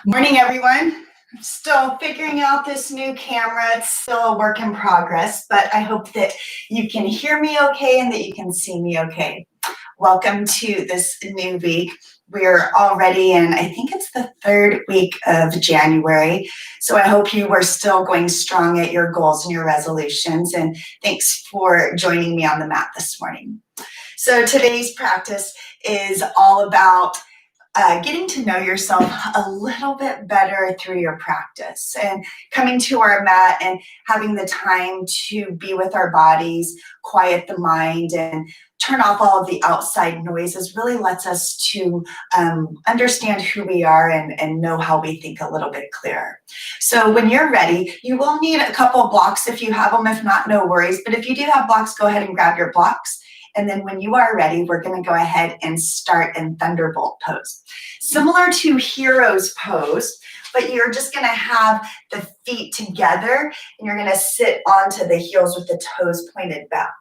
Morning, everyone. I'm still figuring out this new camera. It's still a work in progress, but I hope that you can hear me okay and that you can see me okay. Welcome to this new week. We're already in, I think it's the third week of January. So I hope you are still going strong at your goals and your resolutions. And thanks for joining me on the mat this morning. So today's practice is all about getting to know yourself a little bit better through your practice and coming to our mat and having the time to be with our bodies, quiet the mind, and turn off all of the outside noises really lets us to understand who we are and know how we think a little bit clearer. So when you're ready, you will need a couple of blocks if you have them. If not, no worries. But if you do have blocks, go ahead and grab your blocks. And then when you are ready, we're going to go ahead and start in Thunderbolt pose. Similar to Hero's pose, but you're just going to have the feet together and you're going to sit onto the heels with the toes pointed back.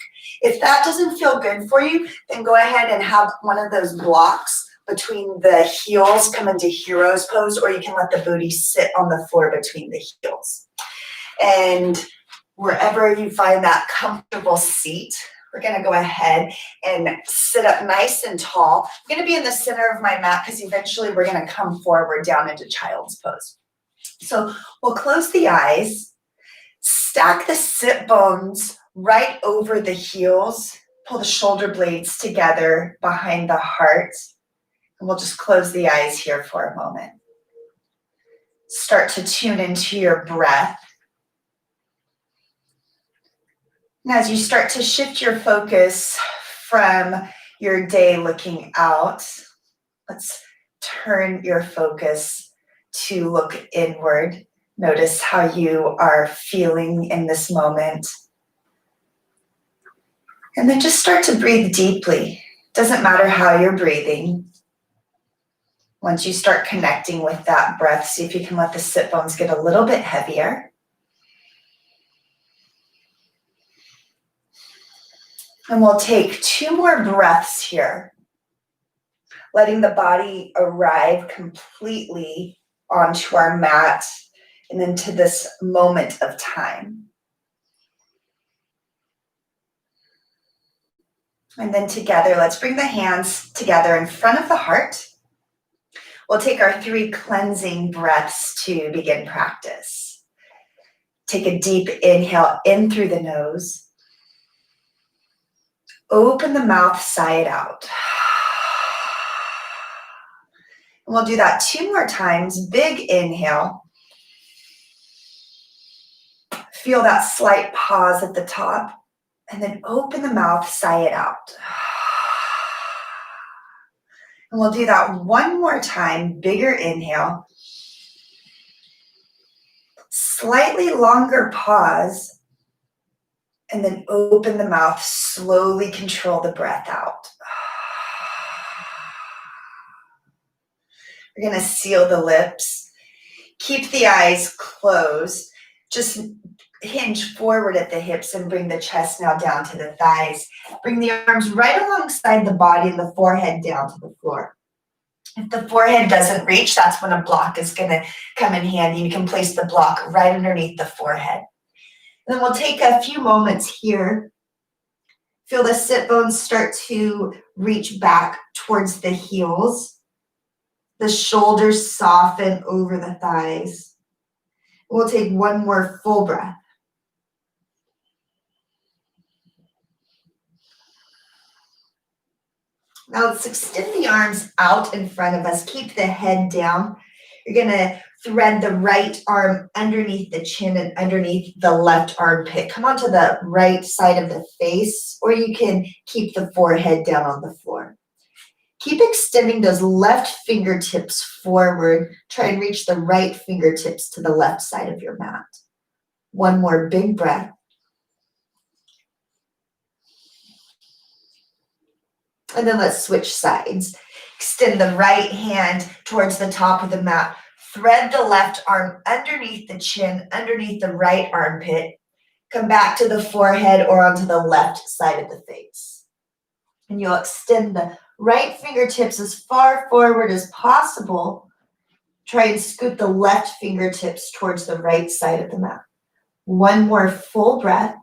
If that doesn't feel good for you, then go ahead and have one of those blocks between the heels come into Hero's pose, or you can let the booty sit on the floor between the heels. And wherever you find that comfortable seat, we're going to go ahead and sit up nice and tall. I'm going to be in the center of my mat because eventually we're going to come forward down into child's pose. So we'll close the eyes, stack the sit bones right over the heels, pull the shoulder blades together behind the heart, and we'll just close the eyes here for a moment. Start to tune into your breath. And as you start to shift your focus from your day looking out, let's turn your focus to look inward. Notice how you are feeling in this moment. And then just start to breathe deeply. Doesn't matter how you're breathing. Once you start connecting with that breath, see if you can let the sit bones get a little bit heavier. And we'll take 2 more breaths here, letting the body arrive completely onto our mat and into this moment of time. And then together, let's bring the hands together in front of the heart. We'll take our 3 cleansing breaths to begin practice. Take a deep inhale in through the nose. Open the mouth, sigh it out. And we'll do that 2 more times. Big inhale. Feel that slight pause at the top. And then open the mouth, sigh it out. And we'll do that 1 more time. Bigger inhale. Slightly longer pause. And then open the mouth, slowly control the breath out. We're going to seal the lips. Keep the eyes closed. Just hinge forward at the hips and bring the chest now down to the thighs. Bring the arms right alongside the body and the forehead down to the floor. If the forehead doesn't reach, that's when a block is going to come in handy. You can place the block right underneath the forehead. Then we'll take a few moments here. Feel the sit bones start to reach back towards the heels. The shoulders soften over the thighs. We'll take 1 more full breath. Now let's extend the arms out in front of us. Keep the head down. You're going to thread the right arm underneath the chin and underneath the left armpit. Come onto the right side of the face, or you can keep the forehead down on the floor. Keep extending those left fingertips forward. Try and reach the right fingertips to the left side of your mat. 1 more big breath. And then let's switch sides. Extend the right hand towards the top of the mat. Thread the left arm underneath the chin, underneath the right armpit. Come back to the forehead or onto the left side of the face. And you'll extend the right fingertips as far forward as possible Try and scoot the left fingertips towards the right side of the mat. One more full breath.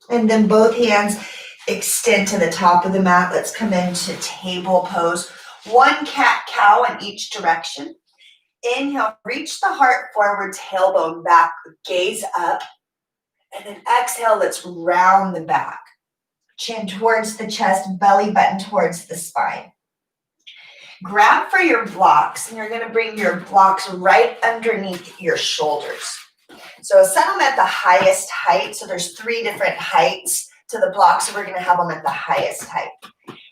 And then both hands extend to the top of the mat. Let's come into table pose. One cat-cow in each direction. Inhale, reach the heart forward, tailbone back, gaze up. And then exhale, let's round the back. Chin towards the chest, belly button towards the spine. Grab for your blocks, and you're going to bring your blocks right underneath your shoulders. So set them at the highest height. So there's 3 different heights to the blocks, so we're going to have them at the highest height.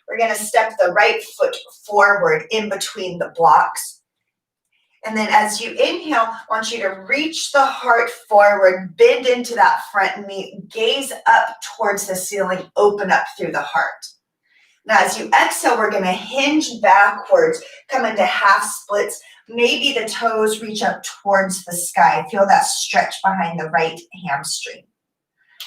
We're going to step the right foot forward in between the blocks. And then as you inhale, I want you to reach the heart forward, bend into that front knee, gaze up towards the ceiling, open up through the heart. Now, as you exhale, we're going to hinge backwards, come into half splits. Maybe the toes reach up towards the sky. Feel that stretch behind the right hamstring.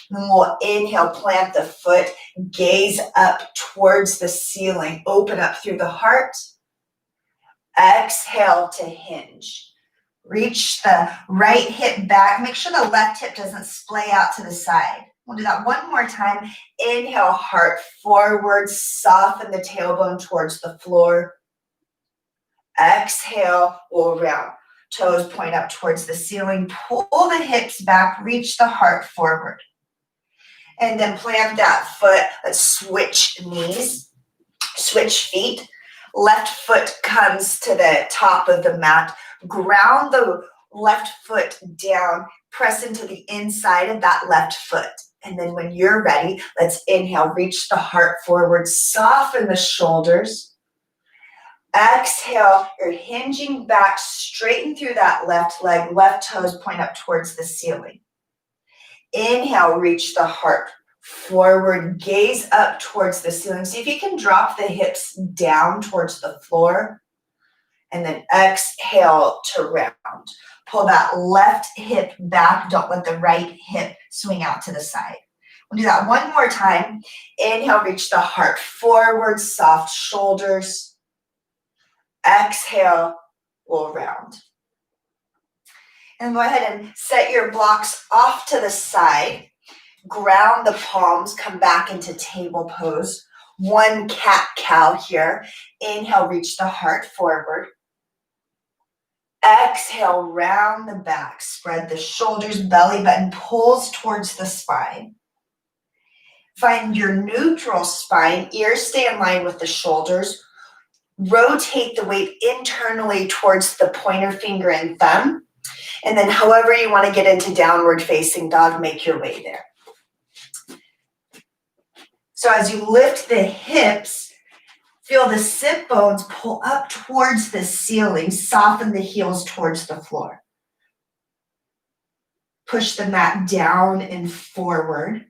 Then we'll inhale, plant the foot, gaze up towards the ceiling, open up through the heart. Exhale to hinge. Reach the right hip back. Make sure the left hip doesn't splay out to the side. We'll do that one more time. Inhale, heart forward, soften the tailbone towards the floor. Exhale, we'll round. Toes point up towards the ceiling. Pull the hips back, reach the heart forward. And then plant that foot. Let's switch knees, switch feet. Left foot comes to the top of the mat. Ground the left foot down. Press into the inside of that left foot. And then when you're ready, let's inhale, reach the heart forward, soften the shoulders. Exhale, you're hinging back, straighten through that left leg, left toes point up towards the ceiling. Inhale, reach the heart forward, gaze up towards the ceiling. See if you can drop the hips down towards the floor. And then exhale to round. Pull that left hip back. Don't let the right hip swing out to the side. We'll do that one more time. Inhale, reach the heart forward, soft shoulders. Exhale, we'll round. And go ahead and set your blocks off to the side. Ground the palms, come back into table pose. One cat-cow here. Inhale, reach the heart forward. Exhale, round the back. Spread the shoulders, belly button pulls towards the spine. Find your neutral spine. Ears stay in line with the shoulders. Rotate the weight internally towards the pointer finger and thumb. And then however you want to get into downward facing dog, make your way there. So as you lift the hips, feel the sit bones pull up towards the ceiling, soften the heels towards the floor. Push the mat down and forward,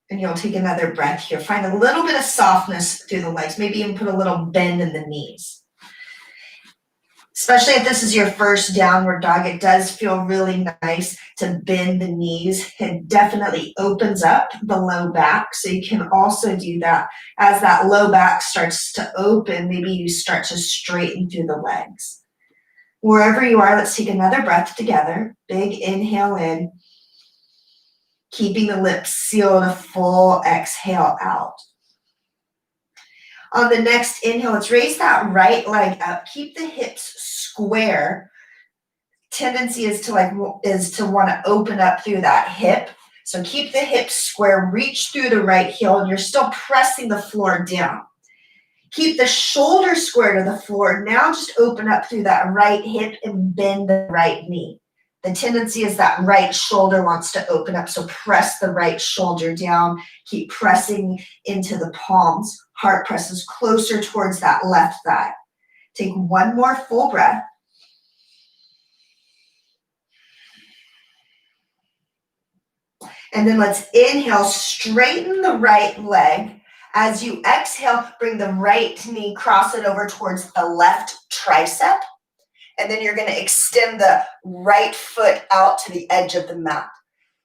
and you'll take another breath here. Find a little bit of softness through the legs, maybe even put a little bend in the knees. Especially if this is your first downward dog, it does feel really nice to bend the knees. It definitely opens up the low back, so you can also do that. As that low back starts to open, maybe you start to straighten through the legs. Wherever you are, let's take another breath together. Big inhale in, keeping the lips sealed, a full exhale out. On the next inhale, let's raise that right leg up. Keep the hips square. Tendency is to want to open up through that hip. So keep the hips square. Reach through the right heel, and you're still pressing the floor down. Keep the shoulders square to the floor. Now just open up through that right hip and bend the right knee. The tendency is that right shoulder wants to open up, so press the right shoulder down. Keep pressing into the palms. Heart presses closer towards that left thigh. Take one more full breath. And then let's inhale, straighten the right leg. As you exhale, bring the right knee, cross it over towards the left tricep. And then you're going to extend the right foot out to the edge of the mat.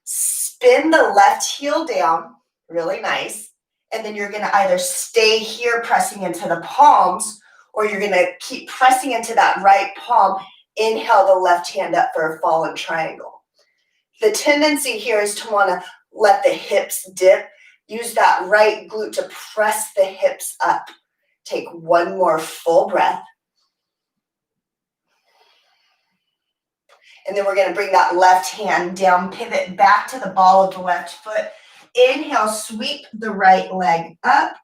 Spin the left heel down, really nice. And then you're gonna either stay here pressing into the palms, or you're gonna keep pressing into that right palm. Inhale the left hand up for a fallen triangle. The tendency here is to wanna let the hips dip. Use that right glute to press the hips up. Take one more full breath. And then we're gonna bring that left hand down, pivot back to the ball of the left foot. Inhale, sweep the right leg up.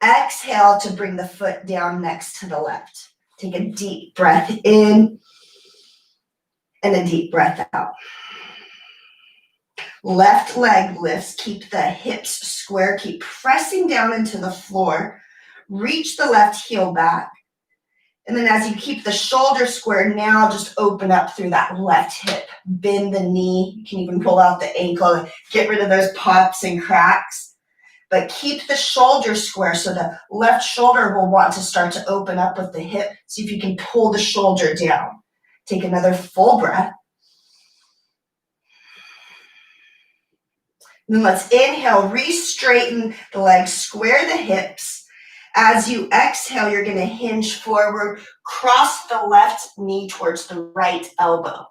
Exhale to bring the foot down next to the left. Take a deep breath in and a deep breath out. Left leg lifts, keep the hips square, keep pressing down into the floor. Reach the left heel back. And then as you keep the shoulder square, now just open up through that left hip. Bend the knee. You can even pull out the ankle. Get rid of those pops and cracks. But keep the shoulder square so the left shoulder will want to start to open up with the hip. See if you can pull the shoulder down. Take another full breath. And then let's inhale, re-straighten the legs, square the hips. As you exhale, you're gonna hinge forward, cross the left knee towards the right elbow.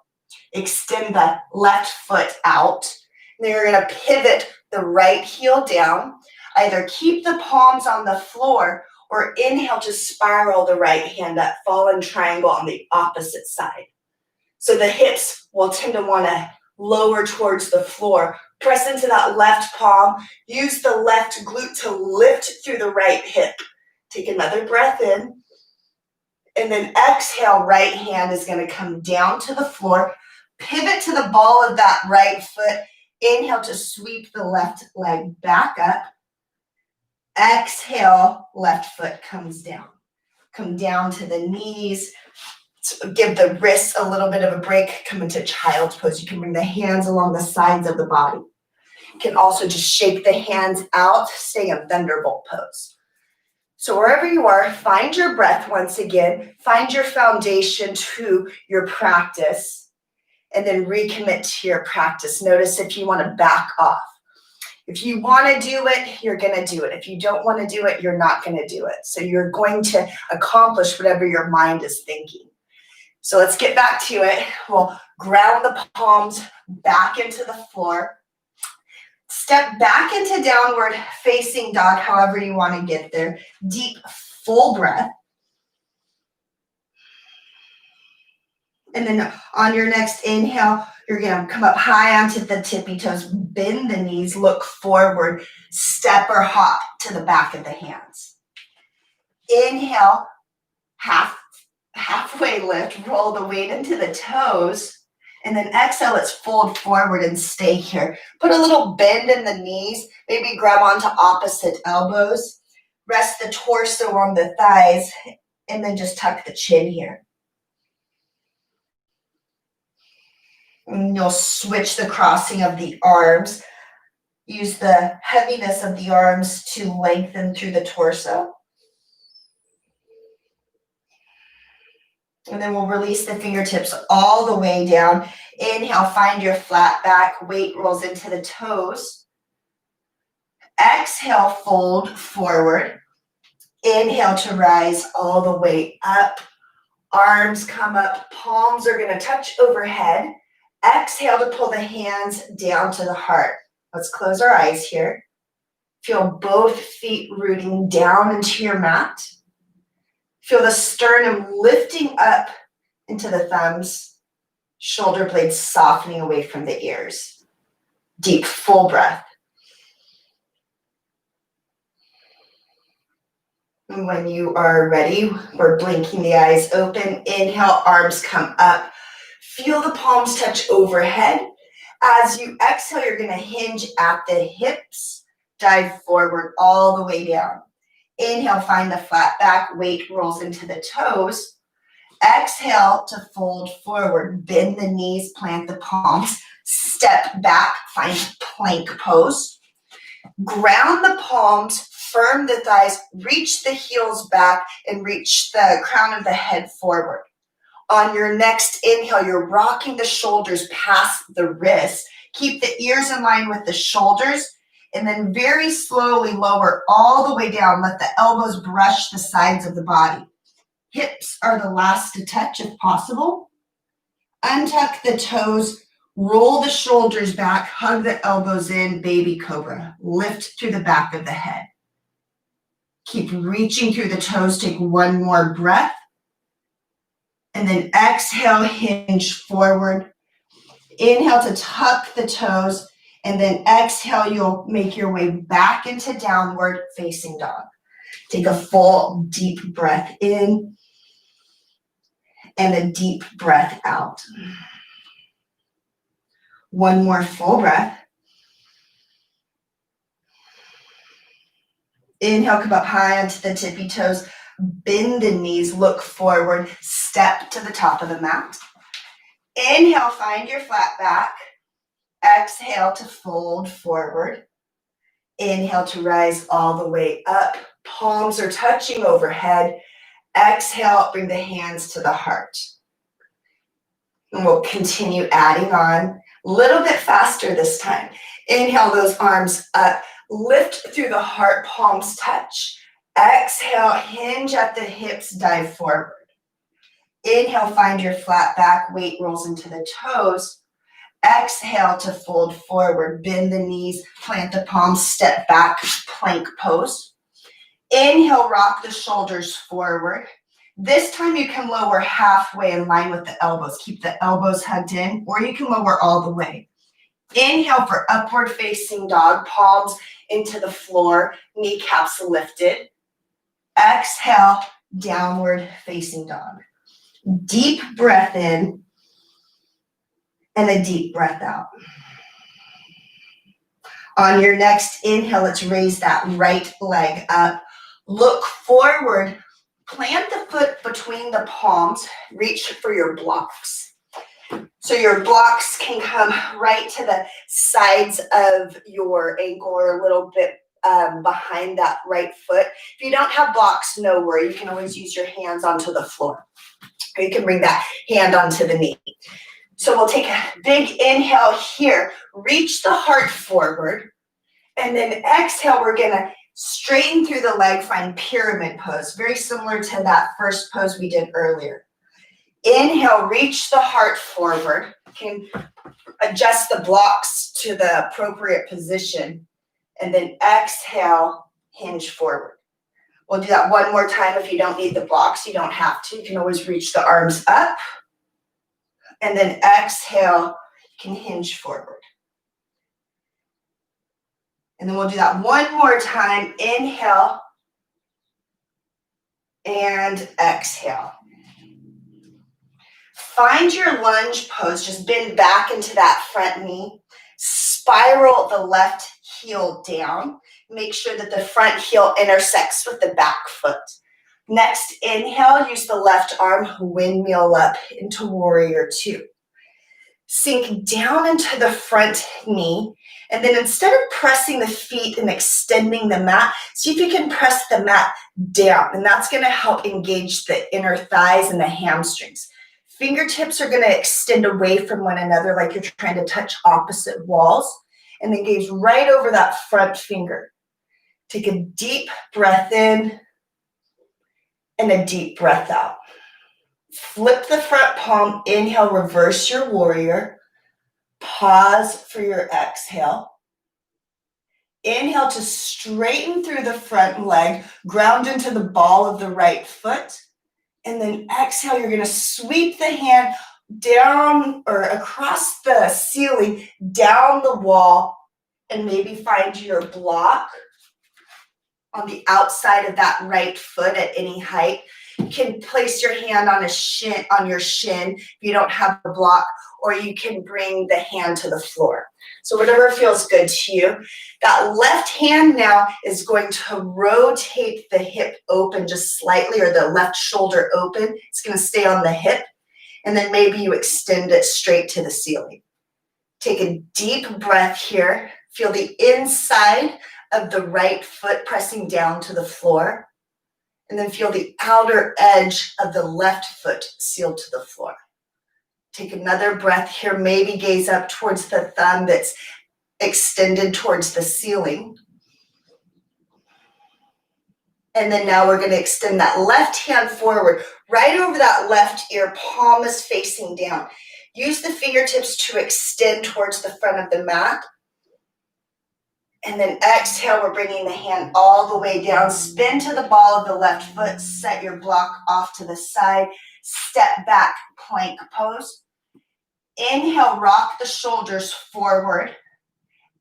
Extend the left foot out. And then you're gonna pivot the right heel down. Either keep the palms on the floor or inhale to spiral the right hand up, fallen triangle on the opposite side. So the hips will tend to wanna lower towards the floor. Press into that left palm. Use the left glute to lift through the right hip. Take another breath in. And then exhale, right hand is going to come down to the floor. Pivot to the ball of that right foot. Inhale to sweep the left leg back up. Exhale, left foot comes down. Come down to the knees. Give the wrists a little bit of a break. Come into child's pose. You can bring the hands along the sides of the body. You can also just shake the hands out, stay in thunderbolt pose. So wherever you are, find your breath once again, find your foundation to your practice, and then recommit to your practice. Notice if you want to back off. If you want to do it, you're going to do it. If you don't want to do it, you're not going to do it. So you're going to accomplish whatever your mind is thinking. So let's get back to it. We'll ground the palms back into the floor. Step back into downward facing dog, however you want to get there. Deep, full breath. And then on your next inhale, you're going to come up high onto the tippy toes, bend the knees, look forward, step or hop to the back of the hands. Inhale, halfway lift, roll the weight into the toes. And then exhale, let's fold forward and stay here. Put a little bend in the knees, maybe grab onto opposite elbows. Rest the torso on the thighs, and then just tuck the chin here. And you'll switch the crossing of the arms. Use the heaviness of the arms to lengthen through the torso. And then we'll release the fingertips all the way down. Inhale, find your flat back. Weight rolls into the toes. Exhale, fold forward. Inhale to rise all the way up. Arms come up. Palms are going to touch overhead. Exhale to pull the hands down to the heart. Let's close our eyes here. Feel both feet rooting down into your mat. Feel the sternum lifting up into the thumbs, shoulder blades softening away from the ears. Deep, full breath. And when you are ready, we're blinking the eyes open. Inhale, arms come up. Feel the palms touch overhead. As you exhale, you're going to hinge at the hips. Dive forward all the way down. Inhale, find the flat back, weight rolls into the toes. Exhale to fold forward, bend the knees, plant the palms, step back, find plank pose. Ground the palms, firm the thighs, reach the heels back, and reach the crown of the head forward. On your next inhale, you're rocking the shoulders past the wrists. Keep the ears in line with the shoulders. And then very slowly lower all the way down. Let the elbows brush the sides of the body. Hips are the last to touch if possible. Untuck the toes, roll the shoulders back, hug the elbows in, baby cobra. Lift through the back of the head. Keep reaching through the toes. Take one more breath. And then exhale, hinge forward. Inhale to tuck the toes. And then exhale, you'll make your way back into downward facing dog. Take a full deep breath in and a deep breath out. One more full breath. Inhale, come up high onto the tippy toes. Bend the knees, look forward, step to the top of the mat. Inhale, find your flat back. Exhale to fold forward. Inhale to rise all the way up. Palms are touching overhead. Exhale, bring the hands to the heart. And we'll continue adding on a little bit faster this time. Inhale those arms up. Lift through the heart, palms touch. Exhale, hinge at the hips, dive forward. Inhale, find your flat back, weight rolls into the toes. Exhale to fold forward, bend the knees, plant the palms, step back, plank pose. Inhale, rock the shoulders forward. This time you can lower halfway in line with the elbows. Keep the elbows hugged in, or you can lower all the way. Inhale for upward facing dog, palms into the floor, kneecaps lifted. Exhale, downward facing dog. Deep breath in and a deep breath out. On your next inhale, let's raise that right leg up. Look forward, plant the foot between the palms, reach for your blocks. So your blocks can come right to the sides of your ankle or a little bit behind that right foot. If you don't have blocks, no worry. You can always use your hands onto the floor. Or you can bring that hand onto the knee. So we'll take a big inhale here. Reach the heart forward. And then exhale, we're going to straighten through the leg, find pyramid pose. Very similar to that first pose we did earlier. Inhale, reach the heart forward. You can adjust the blocks to the appropriate position. And then exhale, hinge forward. We'll do that one more time. If you don't need the blocks, you don't have to. You can always reach the arms up. And then exhale, you can hinge forward. And then we'll do that one more time. Inhale and exhale. Find your lunge pose. Just bend back into that front knee. Spiral the left heel down. Make sure that the front heel intersects with the back foot. Next, inhale, use the left arm, windmill up into warrior two. Sink down into the front knee, and then instead of pressing the feet and extending the mat, see if you can press the mat down, and that's going to help engage the inner thighs and the hamstrings. Fingertips are going to extend away from one another like you're trying to touch opposite walls, and then gaze right over that front finger. Take a deep breath in and a deep breath out. Flip the front palm, inhale, reverse your warrior. Pause for your exhale. Inhale to straighten through the front leg, ground into the ball of the right foot. And then exhale, you're going to sweep the hand down or across the ceiling, down the wall, and maybe find your block on the outside of that right foot at any height. You can place your hand on your shin if you don't have the block, or you can bring the hand to the floor. So whatever feels good to you. That left hand now is going to rotate the hip open just slightly, or the left shoulder open. It's going to stay on the hip, and then maybe you extend it straight to the ceiling. Take a deep breath here. Feel the inside of the right foot pressing down to the floor. And then feel the outer edge of the left foot sealed to the floor. Take another breath here. Maybe gaze up towards the thumb that's extended towards the ceiling. And then now we're going to extend that left hand forward, right over that left ear, palm is facing down. Use the fingertips to extend towards the front of the mat. And then exhale, we're bringing the hand all the way down. Spin to the ball of the left foot, set your block off to the side, step back, plank pose. Inhale, rock the shoulders forward.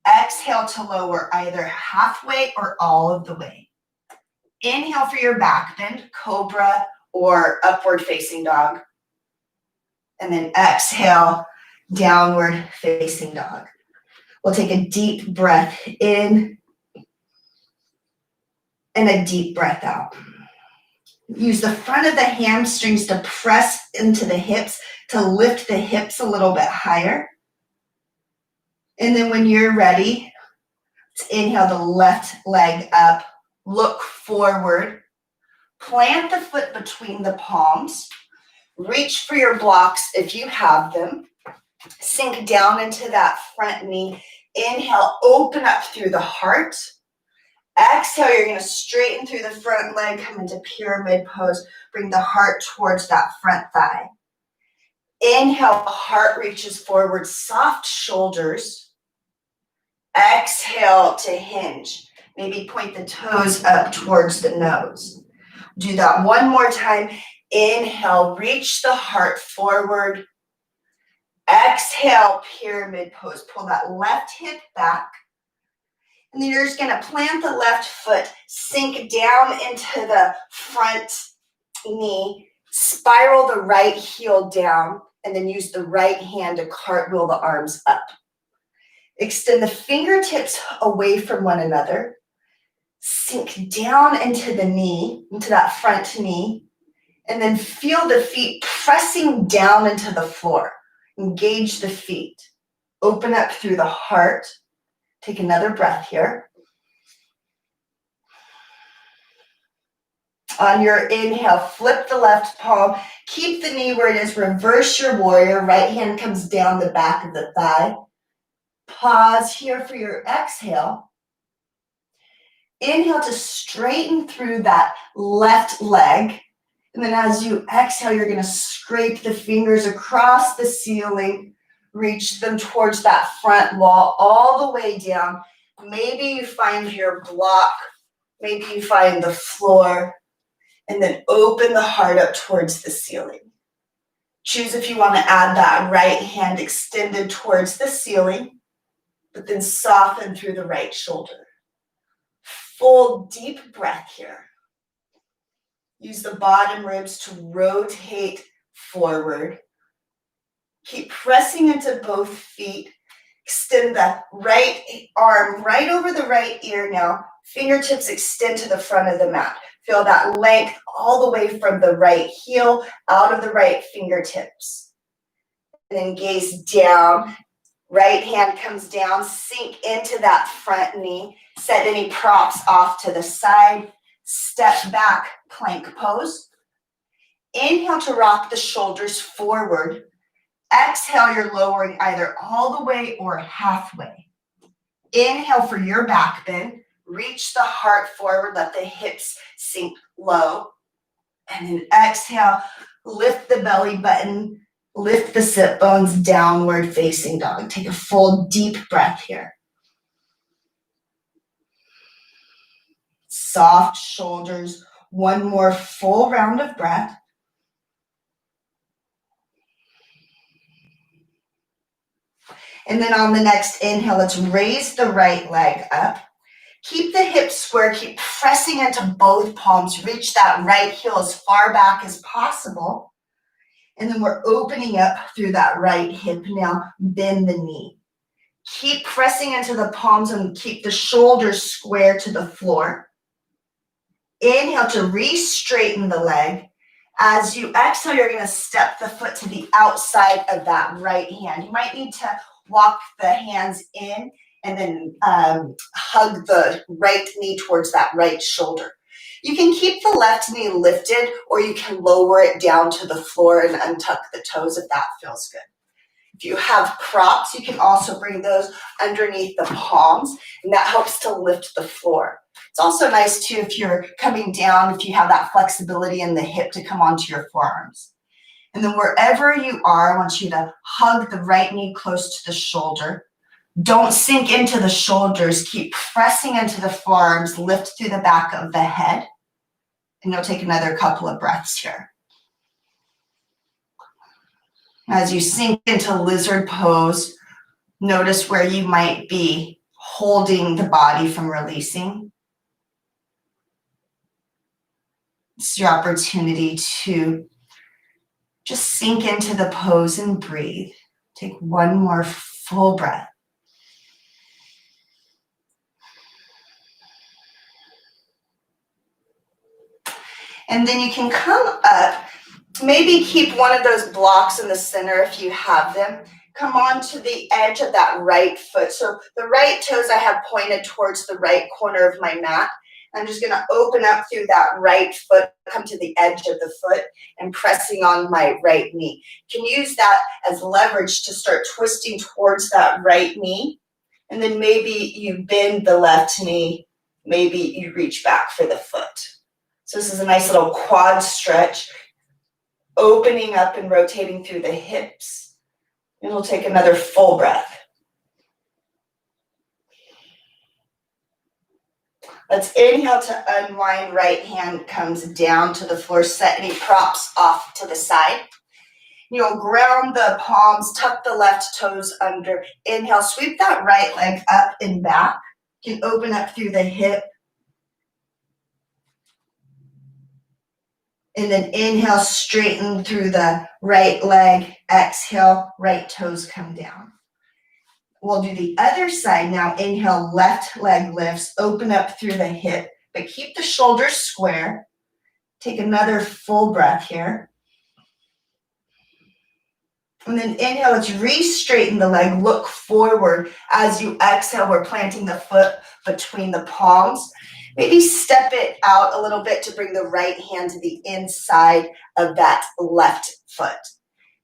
Exhale to lower either halfway or all of the way. Inhale for your back bend, cobra or upward facing dog. And then exhale, downward facing dog. We'll take a deep breath in and a deep breath out. Use the front of the hamstrings to press into the hips, to lift the hips a little bit higher. And then when you're ready, let's inhale the left leg up, look forward, plant the foot between the palms, reach for your blocks if you have them, sink down into that front knee, inhale, open up through the heart. Exhale, you're going to straighten through the front leg, come into pyramid pose, bring the heart towards that front thigh. Inhale, heart reaches forward, soft shoulders. Exhale to hinge. Maybe point the toes up towards the nose. Do that one more time. Inhale, reach the heart forward. Exhale, pyramid pose. Pull that left hip back. And then you're just going to plant the left foot, sink down into the front knee, spiral the right heel down, and then use the right hand to cartwheel the arms up. Extend the fingertips away from one another. Sink down into the knee, into that front knee, and then feel the feet pressing down into the floor. Engage the feet. Open up through the heart. Take another breath here. On your inhale, flip the left palm. Keep the knee where it is. Reverse your warrior. Right hand comes down the back of the thigh. Pause here for your exhale. Inhale to straighten through that left leg. And then as you exhale, you're going to scrape the fingers across the ceiling. Reach them towards that front wall all the way down. Maybe you find your block. Maybe you find the floor. And then open the heart up towards the ceiling. Choose if you want to add that right hand extended towards the ceiling, but then soften through the right shoulder. Full deep breath here. Use the bottom ribs to rotate forward. Keep pressing into both feet. Extend the right arm right over the right ear now. Fingertips extend to the front of the mat. Feel that length all the way from the right heel out of the right fingertips. And then gaze down. Right hand comes down. Sink into that front knee. Set any props off to the side. Step back, plank pose. Inhale to rock the shoulders forward. Exhale, you're lowering either all the way or halfway. Inhale for your back bend. Reach the heart forward. Let the hips sink low. And then exhale, lift the belly button. Lift the sit bones, downward facing dog. Take a full deep breath here. Soft shoulders. One more full round of breath. And then on the next inhale, let's raise the right leg up. Keep the hips square. Keep pressing into both palms. Reach that right heel as far back as possible. And then we're opening up through that right hip now. Bend the knee. Keep pressing into the palms and keep the shoulders square to the floor. Inhale to re-straighten the leg. As you exhale, you're going to step the foot to the outside of that right hand. You might need to walk the hands in and then hug the right knee towards that right shoulder. You can keep the left knee lifted or you can lower it down to the floor and untuck the toes if that feels good. If you have props, you can also bring those underneath the palms, and that helps to lift the floor. It's also nice too if you're coming down, if you have that flexibility in the hip to come onto your forearms. And then wherever you are, I want you to hug the right knee close to the shoulder. Don't sink into the shoulders. Keep pressing into the forearms. Lift through the back of the head. And you'll take another couple of breaths here. As you sink into lizard pose, notice where you might be holding the body from releasing. It's your opportunity to just sink into the pose and breathe. Take one more full breath. And then you can come up, maybe keep one of those blocks in the center if you have them. Come on to the edge of that right foot. So the right toes I have pointed towards the right corner of my mat. I'm just gonna open up through that right foot, come to the edge of the foot and pressing on my right knee. You can use that as leverage to start twisting towards that right knee. And then maybe you bend the left knee, maybe you reach back for the foot. So this is a nice little quad stretch, opening up and rotating through the hips. And we'll take another full breath. Let's inhale to unwind. Right hand comes down to the floor. Set any props off to the side. You'll ground the palms, tuck the left toes under. Inhale, sweep that right leg up and back. You can open up through the hip. And then inhale, straighten through the right leg. Exhale, right toes come down. We'll do the other side now. Inhale, left leg lifts, open up through the hip, but keep the shoulders square. Take another full breath here. And then inhale, let's re-straighten the leg, look forward. As you exhale, we're planting the foot between the palms. Maybe step it out a little bit to bring the right hand to the inside of that left foot.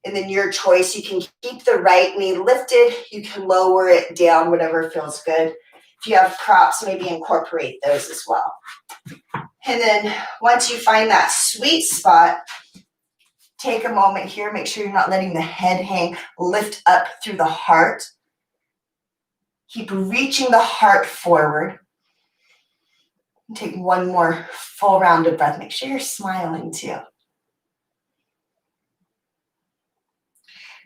And then your choice, you can keep the right knee lifted, you can lower it down, whatever feels good. If you have props, maybe incorporate those as well. And then once you find that sweet spot, take a moment here, make sure you're not letting the head hang, lift up through the heart. Keep reaching the heart forward. And take one more full round of breath. Make sure you're smiling too.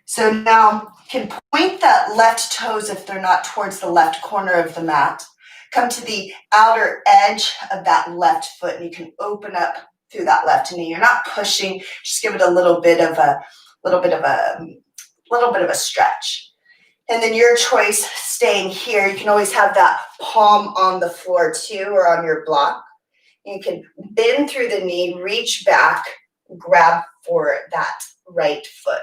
So now you can point the left toes if they're not towards the left corner of the mat. Come to the outer edge of that left foot and you can open up through that left knee. You're not pushing, just give it a little bit of a stretch. And then your choice staying here, you can always have that palm on the floor too or on your block. You can bend through the knee, reach back, grab for that right foot.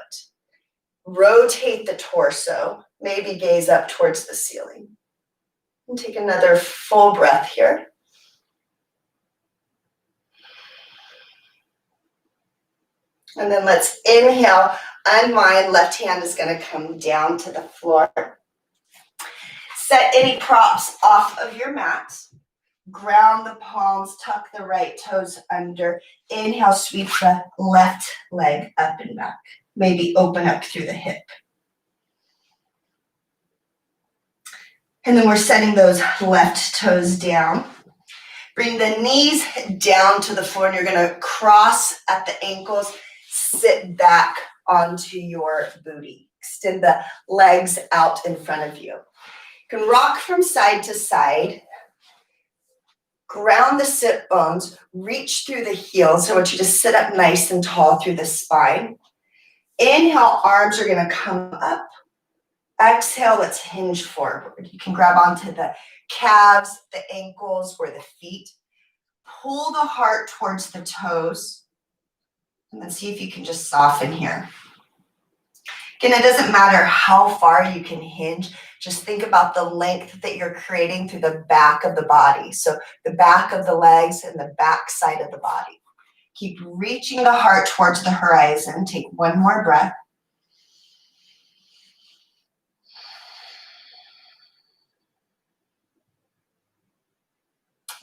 Rotate the torso, maybe gaze up towards the ceiling. And take another full breath here. And then let's inhale, unwind, left hand is going to come down to the floor. Set any props off of your mat. Ground the palms, tuck the right toes under. Inhale, sweep the left leg up and back. Maybe open up through the hip. And then we're setting those left toes down. Bring the knees down to the floor and you're going to cross at the ankles. Sit back onto your booty. Extend the legs out in front of you. You can rock from side to side. Ground the sit bones. Reach through the heels. So I want you to sit up nice and tall through the spine. Inhale, arms are going to come up. Exhale, let's hinge forward. You can grab onto the calves, the ankles, or the feet. Pull the heart towards the toes. And then see if you can just soften here. Again, it doesn't matter how far you can hinge. Just think about the length that you're creating through the back of the body. So the back of the legs and the back side of the body. Keep reaching the heart towards the horizon. Take one more breath.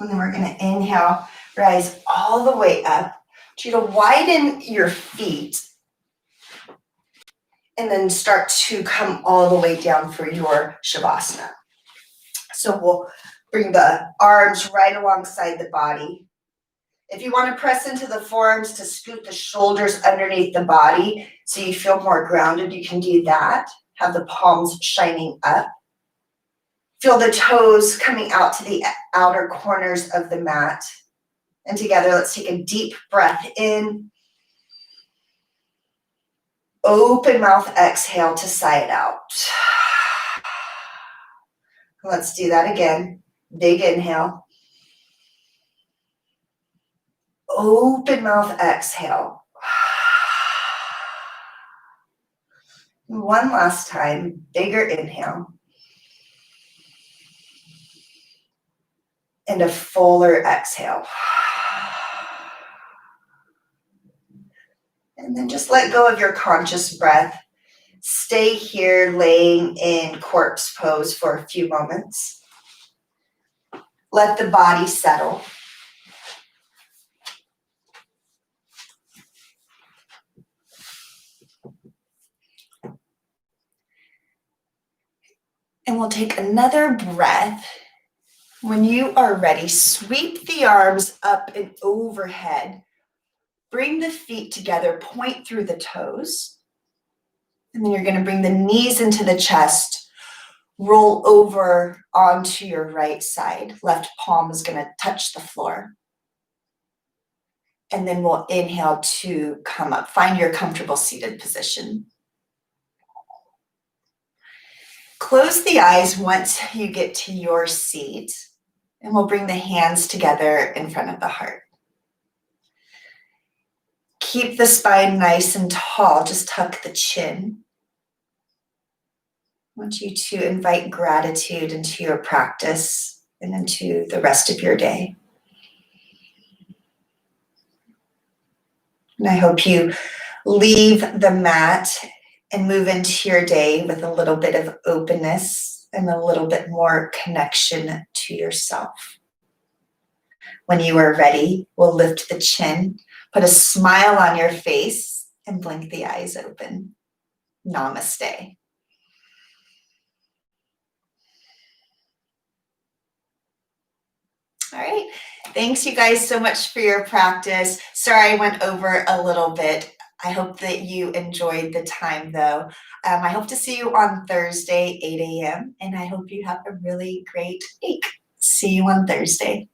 And then we're gonna inhale, rise all the way up. I want you to widen your feet and then start to come all the way down for your Shavasana. So we'll bring the arms right alongside the body. If you want to press into the forearms to scoot the shoulders underneath the body so you feel more grounded, you can do that. Have the palms shining up. Feel the toes coming out to the outer corners of the mat. And together, let's take a deep breath in. Open mouth, exhale to sigh it out. Let's do that again. Big inhale. Open mouth, exhale. One last time, bigger inhale. And a fuller exhale. And then just let go of your conscious breath. Stay here laying in corpse pose for a few moments. Let the body settle. And we'll take another breath. When you are ready, sweep the arms up and overhead. Bring the feet together, point through the toes. And then you're going to bring the knees into the chest, roll over onto your right side. Left palm is going to touch the floor. And then we'll inhale to come up. Find your comfortable seated position. Close the eyes once you get to your seat, and we'll bring the hands together in front of the heart. Keep the spine nice and tall, just tuck the chin. I want you to invite gratitude into your practice and into the rest of your day. And I hope you leave the mat and move into your day with a little bit of openness and a little bit more connection to yourself. When you are ready, we'll lift the chin, put a smile on your face, and blink the eyes open. Namaste. All right. Thanks, you guys, so much for your practice. Sorry I went over a little bit. I hope that you enjoyed the time, though. I hope to see you on Thursday, 8 a.m., and I hope you have a really great week. See you on Thursday.